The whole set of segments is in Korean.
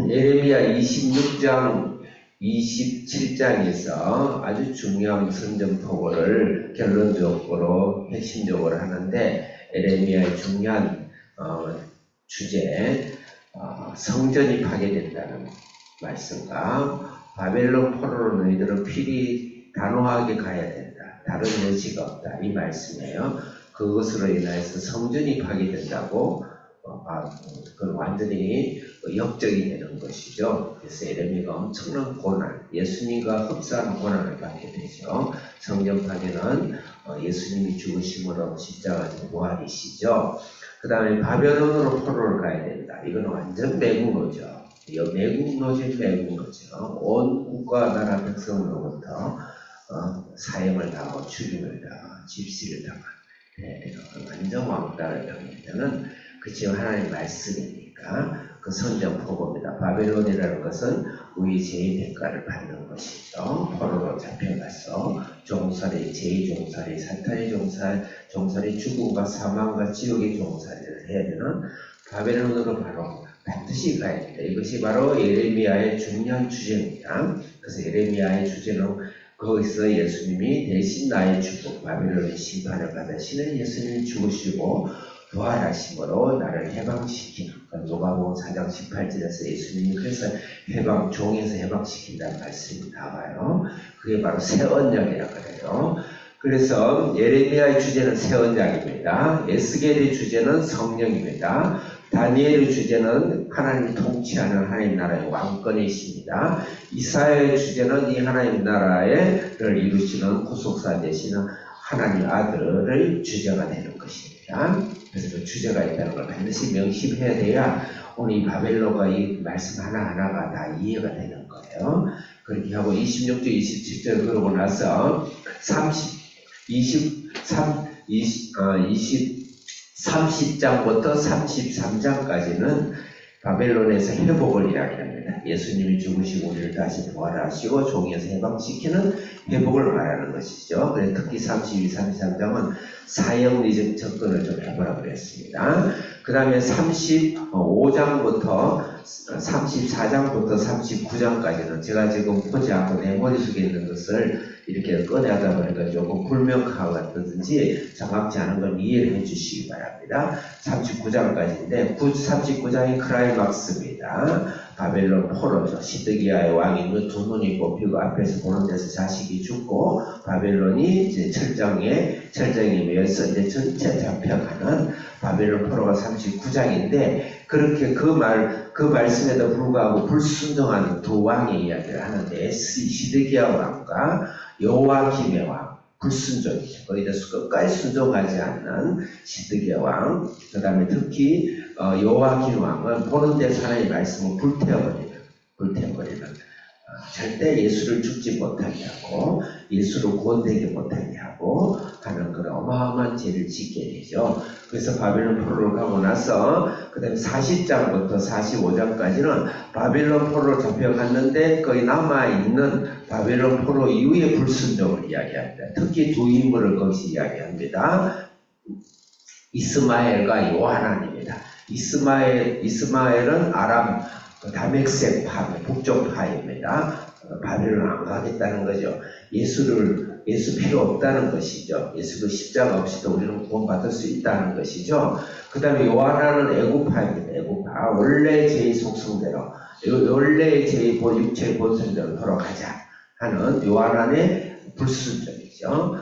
예레미야 26장, 27장에서 아주 중요한 선전포고를 결론적으로, 핵심적으로 하는데, 예레미야의 중요한 주제, 성전이 파괴된다는 말씀과 바벨론 포로로 너희들은 필히 단호하게 가야 된다. 다른 여지가 없다. 이 말씀이에요. 그것으로 인해서 성전이 파괴된다고 그건 완전히 역적이 되는 것이죠. 그래서 예레미야가 엄청난 고난, 예수님과 흡사한 고난을 받게 되죠. 성전 파괴는 예수님이 죽으심으로 십자가에서 부활이시죠. 그 다음에 바벨론으로 포로를 가야 된다. 이건 완전 매국노죠. 매국노죠. 온 국가 나라 백성으로부터 사형을 당하고 죽임을 당하고 집시를 당하고 완전 왕따를 당했다는 그 지금 하나님의 말씀이니까 그 선전포고입니다. 바벨론이라는 것은 우리 죄의 대가를 받는 것이죠. 포로로 잡혀가서 종살이, 죄의 종살이, 사탄의 종살이, 죽음과 사망과 지옥의 종살이를 해야 되는 바벨론으로 바로 반드시 가야 됩니다. 이것이 바로 예레미야의 중요한 주제입니다. 그래서 예레미야의 주제는 거기서 예수님이 대신 나의 죽음, 바벨론의 심판을 받으시는 예수님이 죽으시고 부활하심으로 나를 해방시키는, 누가복음 4장 18절에서 예수님이 그래서 종에서 해방시킨다는 말씀이 나와요. 그게 바로 새 언약이라고 그래요. 그래서 예레미야의 주제는 새 언약입니다. 에스겔의 주제는 성령입니다. 다니엘의 주제는 하나님이 통치하는 하나님 나라의 왕권이십니다. 이사야의 주제는 이 하나님 나라를 이루시는 구속사 되시는 하나님 아들의 주제가 되는 것입니다. 그래서 그 주제가 있다는 걸 반드시 명심해야 돼야 오늘 이 바벨론과 이 말씀 하나하나가 다 이해가 되는 거예요. 그렇게 하고 26절, 27절 그러고 나서 30장부터 33장까지는 바벨론에서 회복을 이야기합니다. 예수님이 죽으시고 우리를 다시 부활하시고 종에서 해방시키는 회복을 말하는 것이죠. 그래서 특히 32, 33장은 사형리적 접근을 좀 해보라고 그랬습니다. 그 다음에 35장부터 34장부터 39장까지는 제가 지금 보지 않고 내 머릿속에 있는 것을 이렇게 꺼내다 보니까 조금 불명하고 같든지 정확지 않은 건 이해를 해주시기 바랍니다. 39장까지인데 39장이 크라이막스입니다. 바벨론 포로죠. 시드기야의 왕이 두 눈이 뽑히고 앞에서 보는 데서 자식이 죽고 바벨론이 이제 철장에 매여서 이제 전체 잡혀가는 바벨론 포로가 39장인데 그렇게 그 말씀에도 불구하고 불순종하는 두 왕의 이야기를 하는데 시드기야 왕과 요아김의 왕, 불순종이죠. 거기에 대해서 끝까지 순종하지 않는 시드기야 왕, 그 다음에 특히 요아김 왕은 보는 데서 하나님의 말씀을 불태워버리는 절대 예수를 죽지 못하게 하고 예수를 구원되게 못하게 하고 하는 그런 어마어마한 죄를 짓게 되죠. 그래서 바벨론 포로를 가고 나서 그 다음에 40장부터 45장까지는 바벨론 포로로 잡혀갔는데 거기 남아있는 바벨론 포로 이후의 불순종을 이야기합니다. 특히 두 인물을 거기서 이야기합니다. 이스마엘과 요하난입니다. 이스마엘은 아람 다멕색 파, 북쪽 파입니다. 바벨론 안 가겠다는 거죠. 예수 필요 없다는 것이죠. 예수 그 십자가 없이도 우리는 구원받을 수 있다는 것이죠. 그 다음에 요하난은 애굽파입니다. 애굽파. 원래 제 속성대로, 원래 제 육체의 본성대로 돌아가자 하는 요하난의 불순종이죠.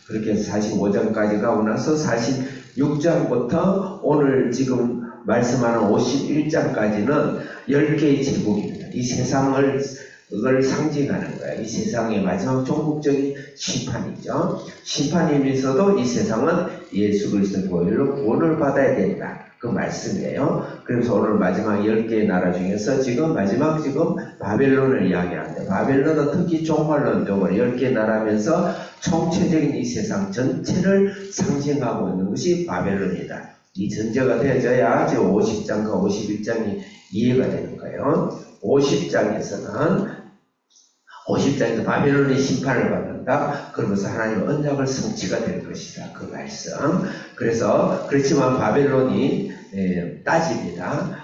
그렇게 해서 45장까지 가고 나서 46장부터 오늘 지금 말씀하는 51장까지는 10개의 제국입니다. 이 세상을 상징하는 거예요. 이 세상의 마지막 종국적인 심판이죠. 심판이면서도 이 세상은 예수 그리스도의 보혈로 구원을 받아야 된다. 그 말씀이에요. 그래서 오늘 마지막 10개의 나라 중에서 지금 바벨론을 이야기하는데 바벨론은 특히 종말론적으로 10개의 나라면서 총체적인 이 세상 전체를 상징하고 있는 것이 바벨론이다. 이 전제가 되어져야 지금 50장과 51장이 이해가 되는 거예요. 50장에서 바벨론의 심판을 받는다. 그러면서 하나님의 언약을 성취가 될 것이다. 그 말씀. 그렇지만 바벨론이 따집니다.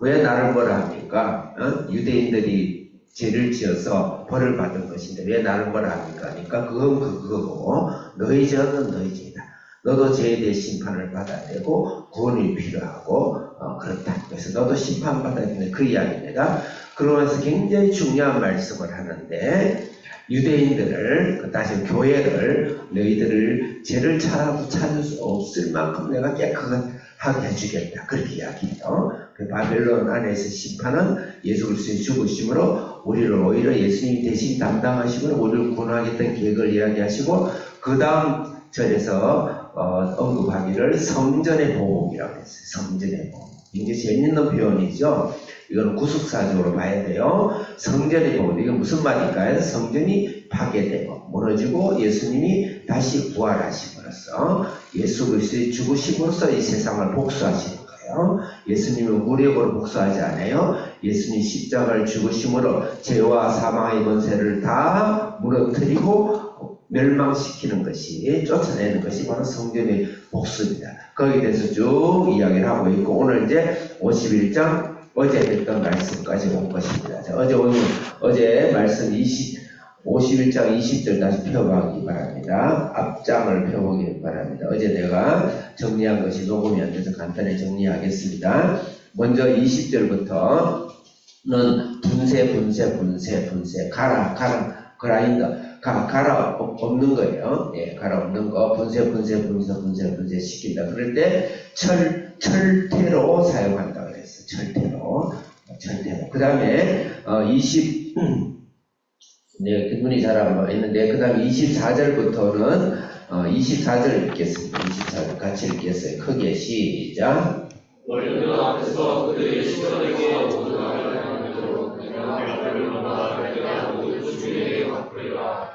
왜 나를 뭐라 합니까? 유대인들이 죄를 지어서 벌을 받은 것인데 왜 나를 뭐라 합니까? 그러니까 그건 그거고 너희 죄는 너희 죄다. 너도 죄에 대해 심판을 받아야 되고 구원이 필요하고 그렇다. 그래서 너도 심판받아야 되는 그 이야기입니다. 그러면서 굉장히 중요한 말씀을 하는데 유대인들을 다시 교회를 너희들을 죄를 찾을 수 없을 만큼 내가 깨끗하게 해주겠다. 그렇게 이야기해요. 그 바벨론 안에서 심판은 예수 그리스도의 죽으심으로 우리를 오히려 예수님이 대신 담당하시고 우리를 구원하겠다는 계획을 이야기하시고 그 다음 절에서 언급하기를 성전의 보복이라고 했어요. 성전의 보복. 굉장히 재밌는 표현이죠. 이거는 구속사적으로 봐야 돼요. 성전의 보복. 이건 무슨 말일까요? 성전이 파괴되고 무너지고 예수님이 다시 부활하심으로써 예수 그리스도의 죽으심으로써 이 세상을 복수하시는 거예요. 예수님은 무력으로 복수하지 않아요. 예수님 십자가를 죽으심으로 죄와 사망의 권세를 다 무너뜨리고 멸망시키는 것이, 쫓아내는 것이 바로 성전의 복수입니다. 거기에 대해서 쭉 이야기를 하고 있고, 오늘 이제 51장, 어제 했던 말씀까지 온 것입니다. 자, 어제 말씀 51장 20절 다시 펴보기 바랍니다. 앞장을 펴보기 바랍니다. 어제 내가 정리한 것이 녹음이 안 돼서 간단히 정리하겠습니다. 먼저 20절부터는 분쇄, 가라 없는 거예요. 예, 가라 없는 거, 분쇄 시킨다. 그럴 때 철퇴로 사용한다 그랬어. 철퇴로. 그 다음에, 네, 기분이 잘 안 보이는데, 그 다음에 24절부터는, 24절 읽겠습니다. 24절 같이 읽겠어요. 크게 시작. 너희들 앞에서 그들의 시절에게 모두 나가도록 모두 주에게 갚으리라.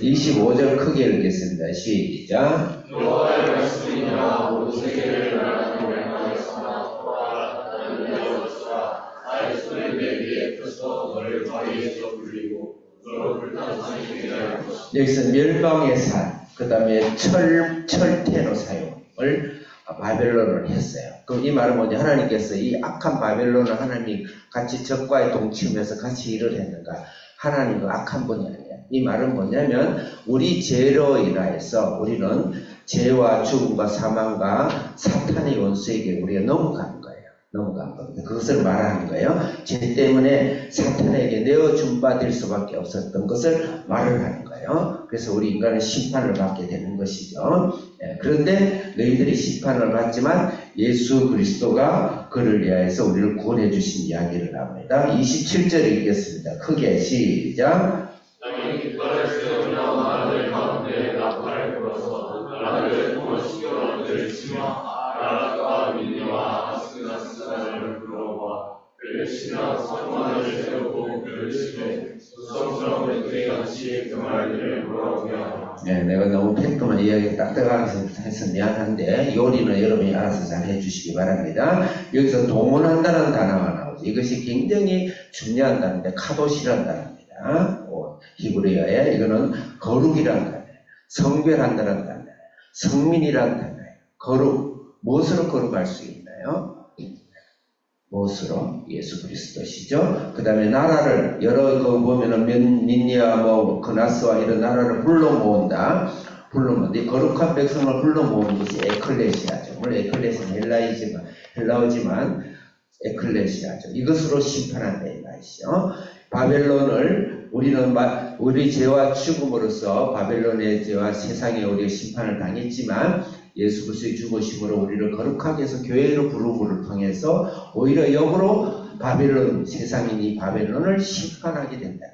25절 크게 읽겠습니다. 시작. 여호와의 말씀이니라. 모든 세계를 나라는 멸망했으나 나는 내어졌으라. 나의 손에 내 위에 펴서 너를 바위에서 불리고 너로 불탄 산이 되게 할 것이다. 여기서 멸망의 산, 그 다음에 철퇴로 사용을 바벨론을 했어요. 그럼 이 말은 뭐냐? 하나님께서 이 악한 바벨론을 하나님이 같이 적과의 동침해서 같이 일을 했는가? 하나님은 악한 분이 아니야. 이 말은 뭐냐면 우리 죄로 인하여서 우리는 죄와 죽음과 사망과 사탄의 원수에게 우리가 넘어간 거예요. 넘어간 겁니다. 그것을 말하는 거예요. 죄 때문에 사탄에게 내어준 바 될 수밖에 없었던 것을 말을 하는 거예요. 그래서 우리 인간은 심판을 받게 되는 것이죠. 그런데 너희들이 심판을 받지만 예수 그리스도가 그를 위하여서 우리를 구원해 주신 이야기를 합니다. 27절 읽겠습니다. 크게 시작. 땅이 깃발을 세우며 나라들 가운데 나팔을 불어서 나라들의 통을 시켜 너희를 치며 아락과 민니와 아스나스나를 불러와 그를 치며 성만을 세우고 그를 치며 수성스러운 그의 같이 그 말들을 물어보게 하라. 네, 내가 너무 팩트만 이야기 딱딱하게 해서 미안한데 요리는 여러분이 알아서 잘 해주시기 바랍니다. 여기서 동원한다는 단어가 나오죠. 이것이 굉장히 중요한 단어인데 카도시라는 단어입니다. 히브리어에 이거는 거룩이라는 단어예요. 성별한다는 단어예요. 성민이라는 단어예요. 거룩. 무엇으로 거룩할 수 있나요? 무엇으로? 예수 그리스도시죠. 그 다음에 나라를 여러 거 보면은 민니아 그나스와 이런 나라를 불러 모은다. 이 거룩한 백성을 불러 모은 것이 에클레시아죠. 물론 에클레시아는 헬라어지만 에클레시아죠. 이것으로 심판한다 이 말이죠. 바벨론을 우리 죄와 죽음으로써 바벨론의 죄와 세상에 우리가 심판을 당했지만 예수 그리스도의 죽으심으로 우리를 거룩하게 해서 교회로 부름을 통해서 오히려 역으로 세상인 이 바벨론을 심판하게 된다.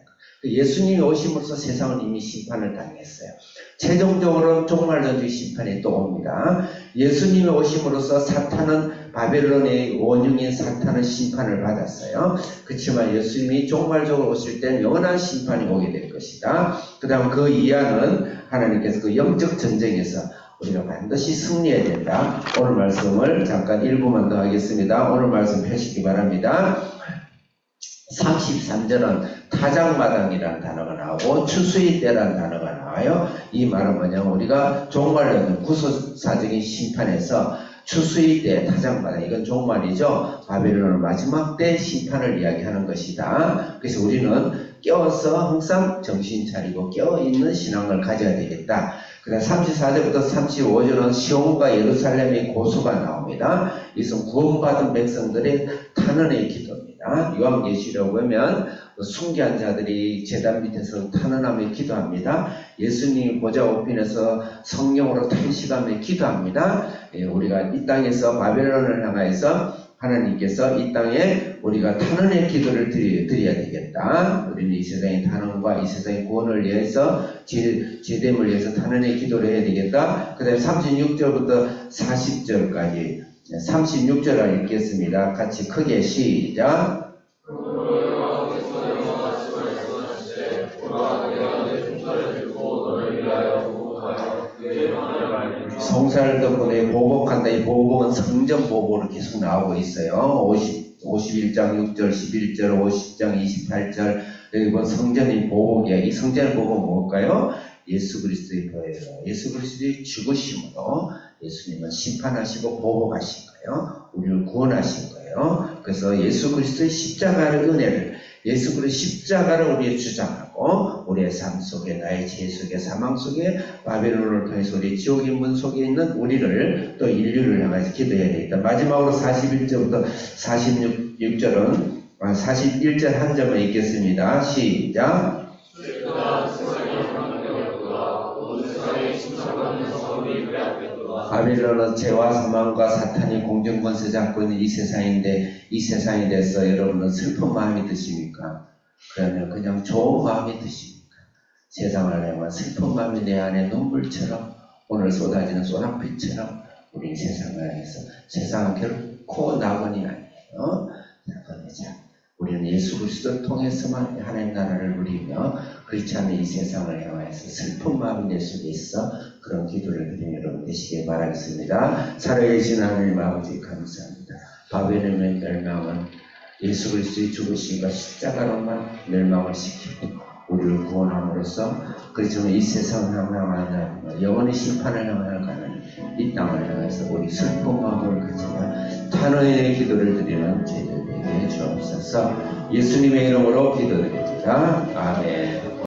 예수님이 오심으로써 세상은 이미 심판을 당했어요. 최종적으로는 종말론주의 심판이 또 옵니다. 예수님이 오심으로써 사탄은 바벨론의 원흉인 사탄은 심판을 받았어요. 그렇지만 예수님이 종말적으로 오실 때는 영원한 심판이 오게 될 것이다. 그 다음 그 이하는 하나님께서 그 영적 전쟁에서 우리가 반드시 승리해야 된다. 오늘 말씀을 잠깐 1부만 더 하겠습니다. 오늘 말씀 펴시기 바랍니다. 33절은 타작마당이라는 단어가 나오고 추수의 때라는 단어가 나와요. 이 말은 뭐냐면 우리가 종말론 구속사적인 심판에서 추수의 때 타작마다 이건 종말이죠. 바벨론은 마지막 때 심판을 이야기하는 것이다. 그래서 우리는 깨어서 항상 정신 차리고 깨어있는 신앙을 가져야 되겠다. 그 다음 34절부터 35절은 시온과 예루살렘의 고소가 나옵니다. 이것은 구원받은 백성들의 탄원의 기도입니다. 요한계시록 보면 순교한 자들이 제단 밑에서 탄원하며 기도합니다. 예수님이 보좌 우편에서 성령으로 탄식하며 기도합니다. 우리가 이 땅에서 바벨론을 향하여서 하나님께서 이 땅에 우리가 탄원의 기도를 드려야 되겠다. 우리는 이 세상의 탄원과 이 세상의 구원을 위해서 제됨을 위해서 탄원의 기도를 해야 되겠다. 그 다음에 36절부터 40절까지 36절을 읽겠습니다. 같이 크게 시작. 성사를 덕분에 보복한다. 이 보복은 성전 보복으로 계속 나오고 있어요. 51장 6절, 11절, 50장 28절. 여기 보면 성전이 보복이야. 이 성전의 보복은 뭘까요? 예수 그리스도의 보혜로, 예수 그리스도의 죽으심으로 예수님은 심판하시고 보복하신 거예요. 우리를 구원하신 거예요. 그래서 예수 그리스도의 십자가의 은혜를, 예수 그리스도의 십자가를 우리에 주장하고 우리의 삶 속에, 나의 죄 속에, 사망 속에, 바벨론을 통해서 우리 지옥의 문 속에 있는 우리를, 또 인류를 향해서 기도해야 되겠다. 마지막으로 41절부터 46절은 41절 한 점을 읽겠습니다. 시작. 바벨론은 죄와 사망과 사탄이 공정권세 잡고 있는 이 세상인데, 이 세상에 대해서 여러분은 슬픈 마음이 드십니까? 그러면 그냥 좋은 마음이 드십니까? 세상을 향한 슬픈 마음이 내 안에 눈물처럼, 오늘 쏟아지는 소낙빛처럼 우리 세상을 향해서, 세상은 결코 낙원이 아니에요. 자, 우리는 예수 그리스도를 통해서만 하나님 나라를 누리며, 그렇지 않은 이 세상을 향해서 슬픈 마음이 내 속에 있어 그런 기도를 드리는 여러분 되시길 바라겠습니다. 살아계신 하나님 아버지 감사합니다. 바벨론의 멸망은 예수 그리스도의 죽으심과 십자가로만 멸망을 시키고 우리를 구원함으로써, 그렇지만 이 세상을 향하여 영원히 심판을 향하는 이 땅을 향해서 우리 슬픈 마음을 가지며 탄원의 기도를 드리는 저희들 되게 주옵소서. 예수님의 이름으로 기도드립니다. 아멘.